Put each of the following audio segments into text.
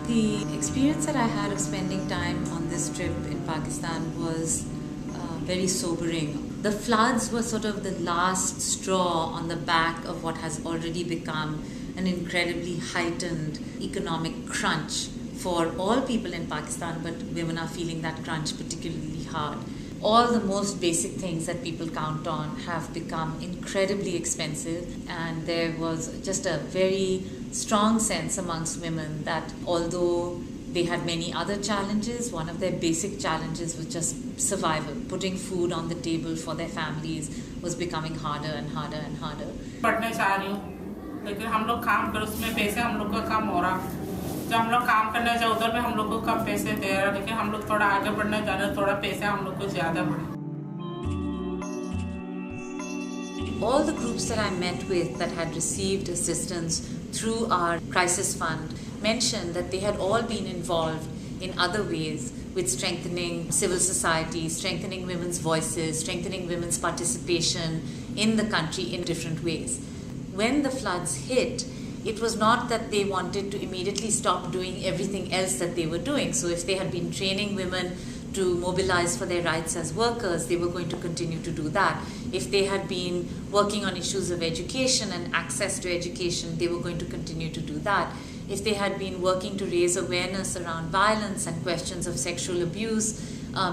The experience that I had of spending time on this trip in Pakistan was very sobering. The floods were sort of the last straw on the back of what has already become an incredibly heightened economic crunch for all people in Pakistan, but women are feeling that crunch particularly hard. All the most basic things that people count on have become incredibly expensive, and there was just a very strong sense amongst women that although they had many other challenges, one of their basic challenges was just survival. Putting food on the table for their families was becoming harder and harder and harder. पढ़ने चाह रही हूँ, लेकिन हम लोग काम कर उसमें पैसे हम लोग का कम हो रहा। जब हम लोग काम करने जाए उधर में हम लोग को कम पैसे दे रहा, लेकिन हम लोग थोड़ा आगे बढ़ने जा रहे, थोड़ा पैसे हम लोग को ज़्यादा बढ़े। All the groups that I met with that had received assistance through our crisis fund mentioned that they had all been involved in other ways with strengthening civil society, strengthening women's voices, strengthening women's participation in the country in different ways. When the floods hit, it was not that they wanted to immediately stop doing everything else that they were doing. So if they had been training women to mobilize for their rights as workers, they were going to continue to do that. If they had been working on issues of education and access to education, they were going to continue to do that. If they had been working to raise awareness around violence and questions of sexual abuse,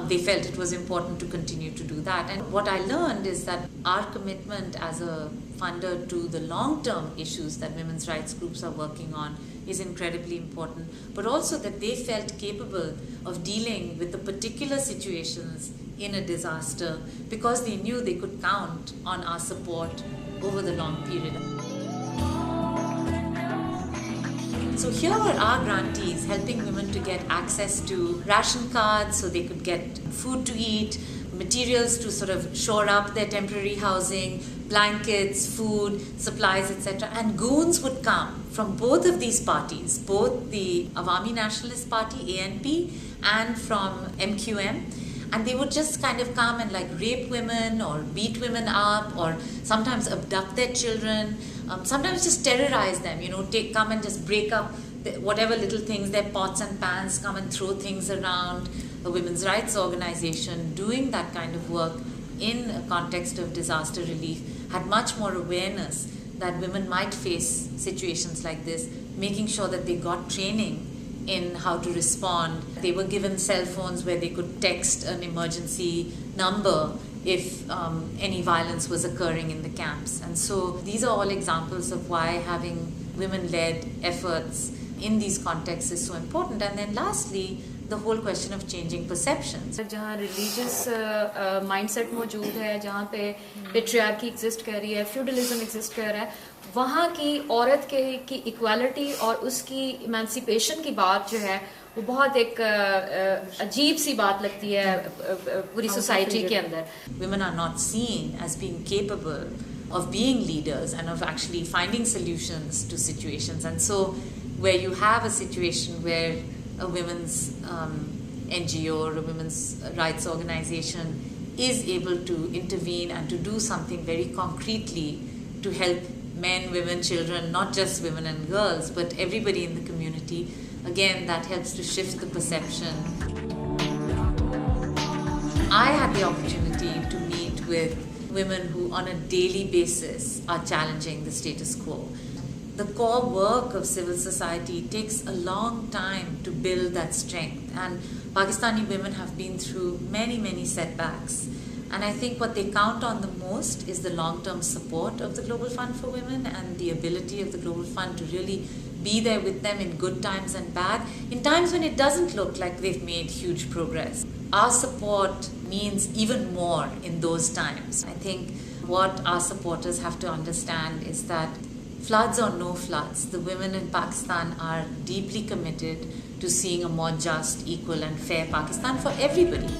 they felt it was important to continue to do that. And what I learned is that our commitment as a funder to the long-term issues that women's rights groups are working on is incredibly important, but also that they felt capable of dealing with the particular situations in a disaster because they knew they could count on our support over the long period. So here were our grantees helping women to get access to ration cards so they could get food to eat, materials to sort of shore up their temporary housing, blankets, food, supplies, etc. And goons would come from both of these parties, both the Awami Nationalist Party, ANP, and from MQM. And they would just kind of come and like rape women or beat women up or sometimes abduct their children, sometimes just terrorize them, come and just break up whatever little things, their pots and pans, come and throw things around. A women's rights organization doing that kind of work in a context of disaster relief had much more awareness that women might face situations like this, making sure that they got training in how to respond. They were given cell phones where they could text an emergency number if any violence was occurring in the camps. And so these are all examples of why having women-led efforts in these contexts is so important. And then lastly, the whole question of changing perceptions. जहाँ religious mindset मौजूद है, जहाँ पे patriarchy exist कर रही है, feudalism exist कर रहा है, वहाँ की औरत की equality और उसकी emancipation की बात जो है वो बहुत एक अजीब सी बात लगती है पूरी society के अंदर. Women are not seen as being capable of being leaders and of actually finding solutions to situations. And so where you have a situation where a women's NGO or a women's rights organization is able to intervene and to do something very concretely to help men, women, children, not just women and girls, but everybody in the community, again, that helps to shift the perception. I had the opportunity to meet with women who on a daily basis are challenging the status quo. The core work of civil society takes a long time to build that strength, and Pakistani women have been through many, many setbacks. And I think what they count on the most is the long-term support of the Global Fund for Women and the ability of the Global Fund to really be there with them in good times and bad, in times when it doesn't look like they've made huge progress. Our support means even more in those times. I think what our supporters have to understand is that floods or no floods, the women in Pakistan are deeply committed to seeing a more just, equal and fair Pakistan for everybody.